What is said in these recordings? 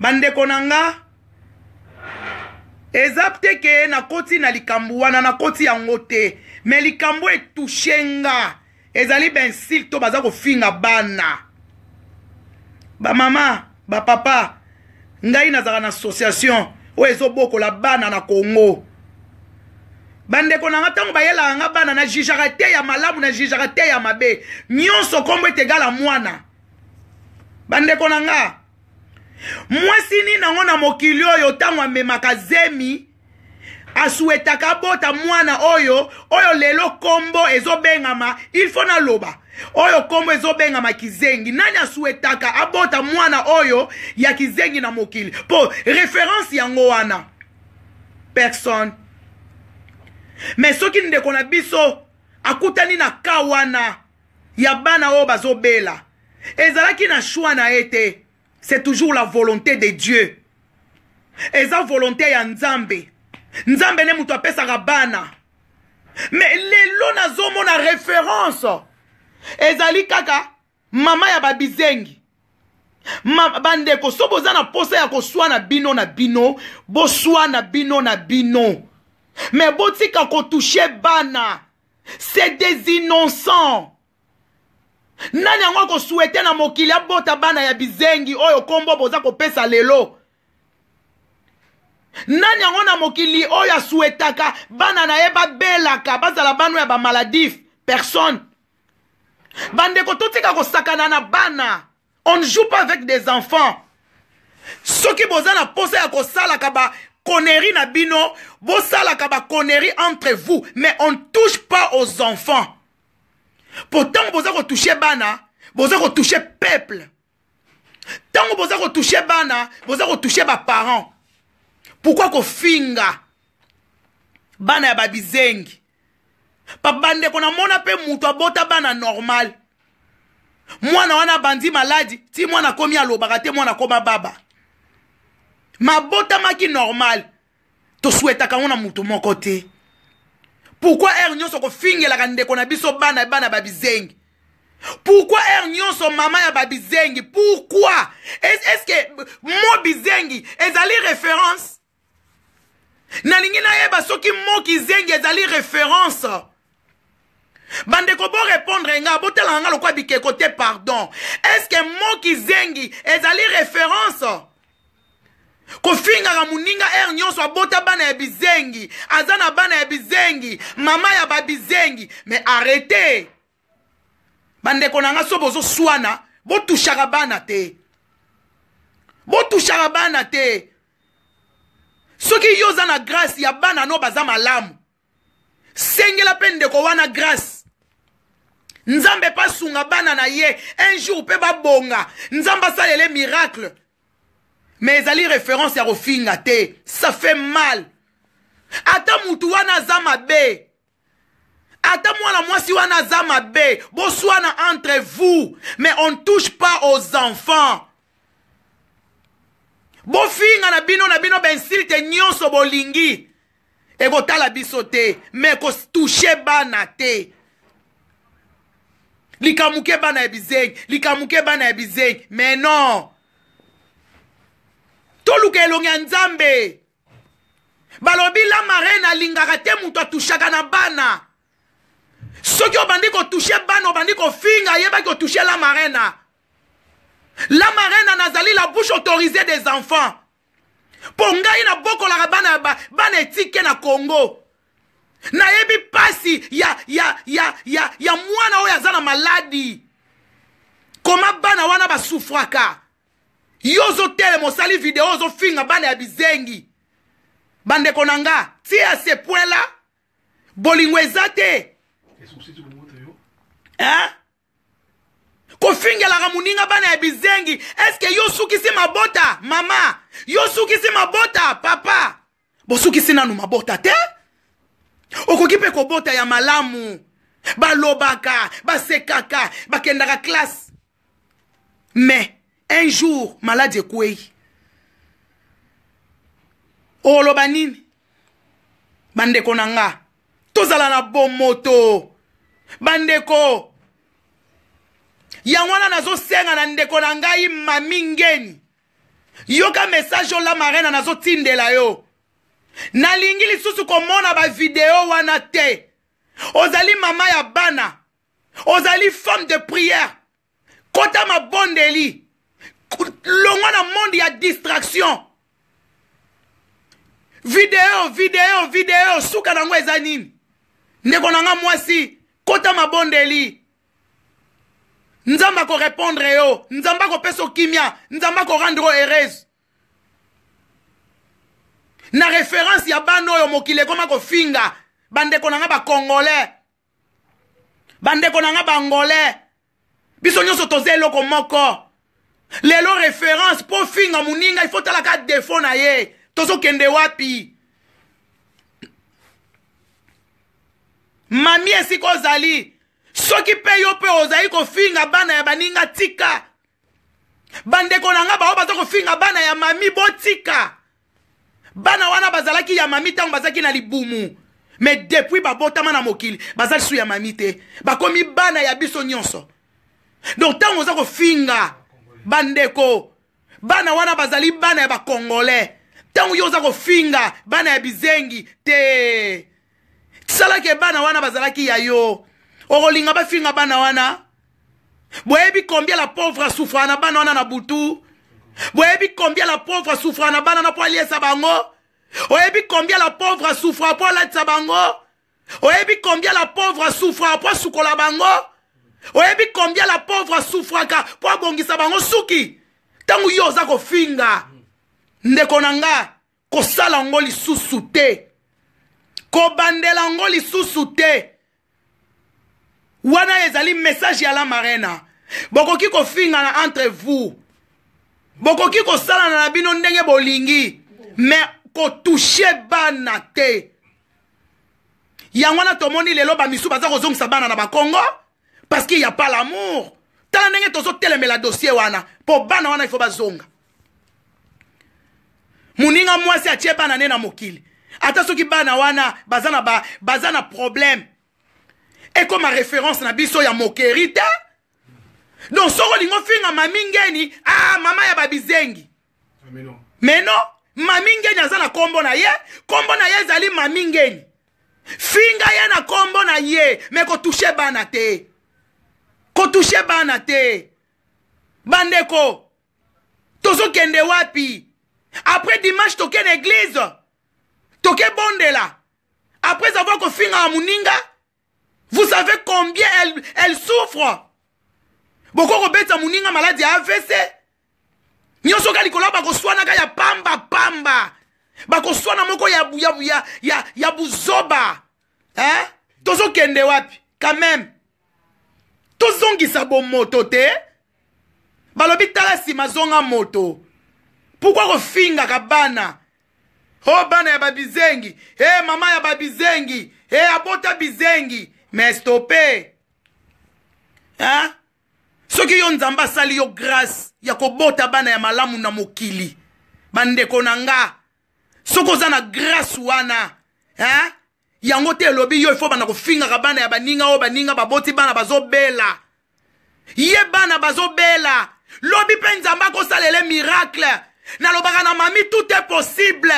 bandeko nanga ezapte ke na koti na likambu wana na koti yango te me likambu etouche nga ezali bensil to baza kofinga bana ba mama ba papa ngai nazaka na association oyo ezobokola bana na Congo bandeko nanga ntango bayelaka nga bana na jijaka te ya malamu na jijaka te ya mabe nyonso kombo etegala mwana bandeko nanga mwasi ni nango na mokili oyo ntango amemaka zemi asuetaka bota mwana oyo lelo kombo ezobengama il faut na loba oyo kombo ezobengama kizengi nani asuetaka abota mwana oyo ya kizengi na mokili po référence yango wana personne mais soki ndeko na biso akutani na ka wana ya bana oyo bazobela ezalaki na choix na ete c'est toujours la volonté de Dieu eza volonté ya nzambe nzambe ne mutu apesaka bana mais lelo nazomona référence ezali kaka mama ya babizengi bandeko so boza na posa ya koswana bino na bino boswana bino na bino mais botika kotouche bana c'est des innocents nani yango akosouete na mokili abota bana ya bizengi oyo kombo boza kopesa lelo nani yango na mokili oyo asuetaka bana na ye babelaka bazala bano ya bamaladif personne bandeko totika kosakana na bana on ne joue pas avec des enfants soki boza na posa ya kosalaka ba connerie na bino bosalaka ba connerie entre vous mais on ne touche pas aux enfants pourtant boza ko toucher bana boza ko toucher peuple tant boza ko toucher bana boza ko toucher ba parents pourquoi ko finga bana ya babizengi pa bande ko na mona pe mutu abota bana normal mwana wana bandi maladi ti mwana komi alobaka te mwana koma baba mabota maki normal to souhaitaka ona mutu moko te pourquoi nyonso ko fingelaka ndeko na biso bana babizengi pourquoi nyonso mama ya babizengi pourquoi est-ce que mo bizengi ezali référence nalingi na yeba soki mo kizengi ezali référence bandeko bo répondre nga botela nga lokwa bikeko te pardon est-ce que mo kizengi ezali référence kofinga muninga nyonso abota bana ya bizengi azana bana ya bizengi mama ya babizengi mais arrêtez bandeko nanga so bozo swana botushaka bana te soki yoza na grâce ya bana no baza malamu sengela pe ndeko wana grâce nzambe pasunga bana na ye un jour pe babonga nzambe asalele miracle mais ezali référence ya kofinga te ça fait mal ata mutu wana aza mabe ata mwana mwasi wana aza mabe boswana entre vous mais on ne touche pas aux enfants bofinga na bino bensilte nyonso bolingi ekotala biso te mais kotouche bana te likamuke bana ya bizengi mais non toluka elongi ya nzambe balobi la marraine alingaka te mutu atushaka na bana soki obandi kotouche bana obandi kofinga yebaki kotouche la marraine nazali la bouche autorisée des enfants po ngai na bokolaka bana etike na Congo nayebi pasi ya mwana oyo aza na maladi koma bana wana basufraka yozo tele mosali video ozo finga bana ya bizengi bandeko nanga ti à ce point là bolingo ezate kofingelaka muninga bana ya bizengi est-ce que yo sukisi mabota mama yo sukisi mabota papa bosukisi nanu mabota te okoki pe kobota ya malamu balobaka basekaka bakendaka classe mais un jour malade ekwei oloba nini bandeko nanga tozala na bomoto bandeko Yangwana nazo senga na ndeko na ngai mami ngeni. Yoka message la marena nazo tindela yo. Nalingi lisusu komona ba video wana te. Ozali mama ya bana. Ozali femme de prière. Kota ma bondeli. Longwana monde ya distraction. Video. Suka nango ezanini. Ndeko nanga mwasi. Kota ma bondeli. Nzamba ko répondre yo. Nzamba ko peso kimia. Nzamba ko rendre heureuse. Na référence ya bano yo mokile koma ko finga. Bandeko nanga ba congolais. Bandeko nanga ba angolais. Biso nyonso toze eloko moko. Lelo référence po finga muninga il faut tala ka défaut na ye. Tozo kende wapi. Mami esiko zali. Soki pe yo pe ozali ko finga bana ya baninga tika. Bandeko nanga ba obazo ko finga bana ya mami botika. Bana wana bazalaki ya mami tango bazaki na libumu. Mais depuis babotama na mokili, bazali su ya mami te. Bakomi bana ya biso nyonso. Donc tango oza ko finga bandeko. Bana wana bazali bana ya ba congolais. Tango yo oza ko finga bana ya bizengi te. Salaki bana wana bazalaki ya yo. Orolinga ba finga bana wana. Boyebi combien la pauvre souffre na bana wana na butu. Boyebi combien la pauvre souffre na bana na po aliesa bango. Oyebi combien la pauvre souffre po la bango. Oyebi combien la pauvre souffre po sukola bango. Oyebi combien la pauvre souffre ka po bongisa bango suki. Tangu yo za ko finga. Ndeko nanga ko sala ngoli susu te. Ko bandela ngoli susu te. Wana ezali message ya la marena. Bokoki ko finga na entre vous. Bokoki ko sala na bino ndenge bolingi. Mais ko toucher bana te. Yangwana tomoni lelo ba misu baza kozongisa bana na ba Congo parce qu'il y a pas l'amour. Tala ndenge tozo telemela dossier wana. Po bana wana il faut bazonga. Muninga mwasi atie bana ne na mokili. Ata soki bana wana bazana problème. Et comme ma référence na biso ya mokerita. Donc soko lingo finga mami ngeni, mama ya babizengi. Mais non, mami ngeni azana kombo na ye zali mami ngeni. Finga ye na kombo na ye, mais ko toucher bana te. Ko toucher bana te. Bandeko. Tozo kende wapi? Après dimanche toke na église. Toke bondela. Après avoir ko finga muninga. Vous savez combien elle souffre? Boko robeta muninga maladie AVC. Nyoso ka likola bako swana ka ya pamba. Bako swana moko ya buzoba. Hein? Tozo kende wapi? Quand même. Tozongi sabo moto te. Balobi tala sima zonga moto. Pourquoi refinga kabana? Oh bana ya babizengi. Mama ya babizengi. Abota bizengi. Mais stoppé. Hein? Ce qui yon nzamba sali yo grâce. Ya kobota bana ya malamu na mokili. Bandeko nanga. Soko zana grâce wana. Hein? Yango te lobi yo ifo bana kofinga kabana ya baninga o baninga baboti bana bazo bela. Ye bana bazo bela. Lobi pe nzamba ko salele miracle. Na lobaka na mami tout est possible.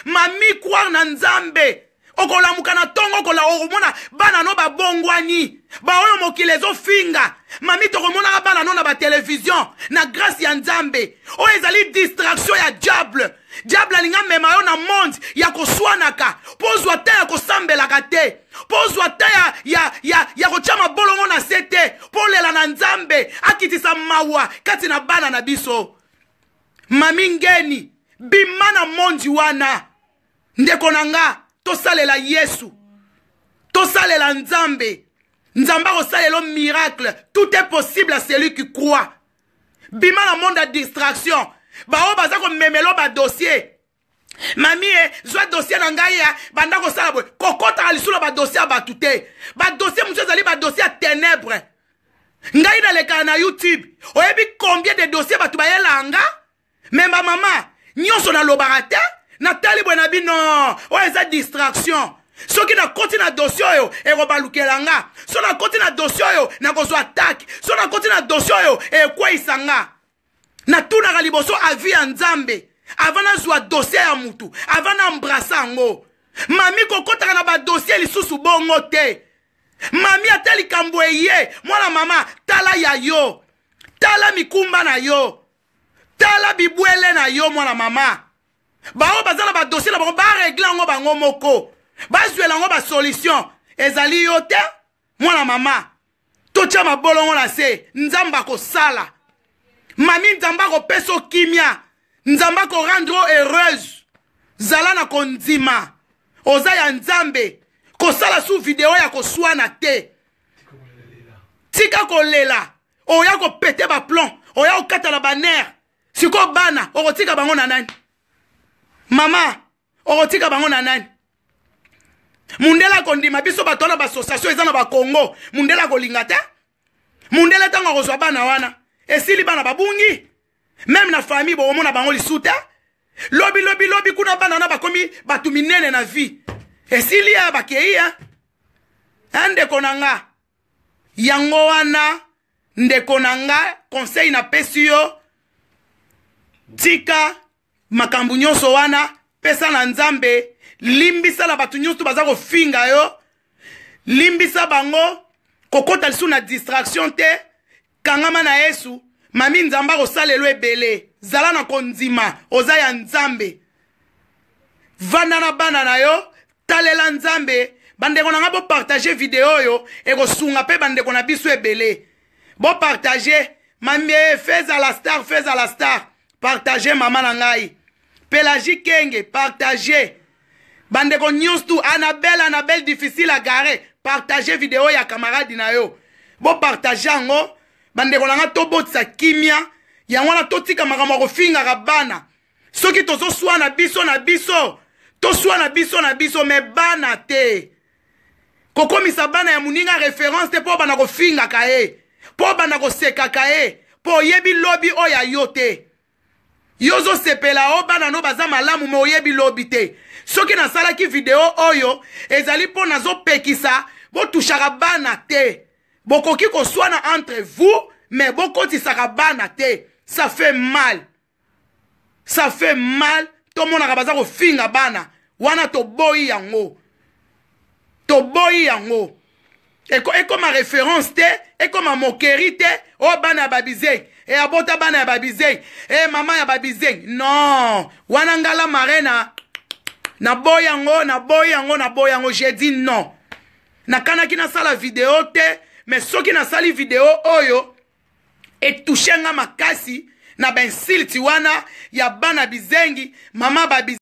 Mami croire na nzambe. Okola mukana tongo kola orumona bana no ba bongwani ba oyo mokile zo finga mami to komona bana no na ba télévision na grâce ya nzambe o ezali distraction ya diable alinga mema yo na monde ya koswanaka pozwa te ya kosambela kate pozwa te ya kochama bolongo na sete polela na nzambe akitisa mawa kati na bana na biso mami ngeni bimana mondi wana ndeko nanga tosalela Yesu. Tosalela nzambe. Nzamba kosalela miracle. Tout est possible à celui qui croit. Bima la monde à distraction. Bao bazako memelo ba dossier. Mami zwa dossier na ngai ya banda kosala boy. Kokota alisula ba dossier ba tuté. Ba dossier monsieur zali ba dossier ténèbres. Ngai na leka na YouTube. Oyebi combien de dossiers ba tubayela anga? Memba mama, nyonso na lobarate. Nathalie Buenabi non, eza distraction. soki na koti na dossier oyo ekobalukela nga so na koti na dossier oyo nakozwa attaque so na koti na dossier oyo ekweyisa nga natunaka liboso avi ya nzambe avant nazwa dossier ya mutu avant na embrasa yango mami kokotaka na badossier lisusu bongo te mami ata likambo eye mwana mama tala ya yo tala mikumba na yo tala bibwele na yo mwana mama bao baza na badossier na bango baregle yango bango moko bazwela yango basolution ezali yo te mwana mama totya mabolongo na se nzambe akosala mami nzambe akopesa kimia nzambe akorendre heureuse zala na kondima oza ya nzambe kosala su video ya koswana te tika kolela oya kopete baplon oya kokata na baner siko bana okotika bango na nani mama okotika bango na nani mundela kondima biso bato na basociation eza na bakongo mundela kolinga te mundela ntango akozwa bana wana esili bana babungi même na famille bokomona bango lisu te lobi kuna bana na bakomi bato minene na vie esili ya bakei ya ndeko na nga yango wana ndeko na nga conseil na pesi yo tika makambo nyonso wana pesa na nzambe limbisa na bato nyonso baza kofinga yo limbisa bango kokota lisu na distraction te kangama na Yesu mami nzambe akosalelo ebele zala na kondima oza ya nzambe vanda na bana na yo talela nzambe bandeko na nga bopartage video oyo ekosunga mpe bandeko na biso ebele bopartage mami fais à la star partage mama na ngai Pélagie Kenge partage bandeko news tu Annabelle difficile à garer partage video ya camarade na yo bopartage yango bandeko na nga tobotisa kimia yango na totika makambo kofinga bana soki tozoswa na biso toswa na biso me bana te kokomisa bana ya muninga référence te po bana kofinga kae po bana koseka kae po yebi lobi oya yo te yozo sepela o bana no baza malamu me oyebi lobi te soki nasalaki video oyo ezali po nazopekisa botushaka bana te bokoki koswana entre vous mais bokotisaka bana te ça fait mal to monaka baza kofinga bana wana toboyi yango ekoma référence te ekoma moquerie te o bana ya babizei abota bana ya babizei mama ya babizei non wana ngala marena naboyi yango j'ai dit non nakanaki nasala video te mais soki nasali video oyo etouche nga makasi na bensilti wana ya bana bizengi mama babizengi